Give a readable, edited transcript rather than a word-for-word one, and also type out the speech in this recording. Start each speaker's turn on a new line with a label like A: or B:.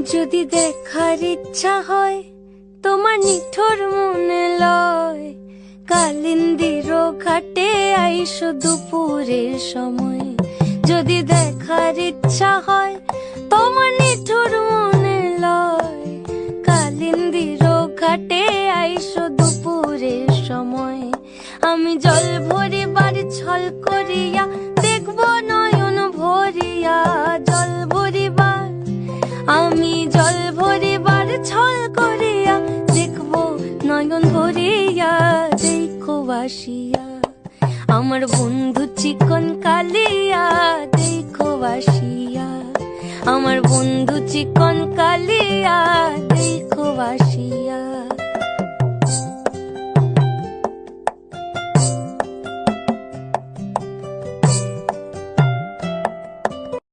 A: যদি দেখার ইচ্ছা হয় তোমার নিঠুর মনে লয়, কালিন্দির ঘাটে আইসো দুপুরের সময়। যদি দেখার ইচ্ছা হয় তোমার নিঠুর মনে লয়, কালিন্দির ঘাটে আইসো দুপুরের সময়। আমি জল ভরিবার ছল করিয়া দেখব নয়ন ভরিয়া, জল ভরিবার আমি জল ভরিবার ছল করিয়া দেখব নয়ন ভরিয়া। দেখো বাসিয়া আমার বন্ধু চিকন কালিয়া, দেখো বাসিয়া আমার বন্ধু চিকন কালিয়া, দেখো বাসিয়া।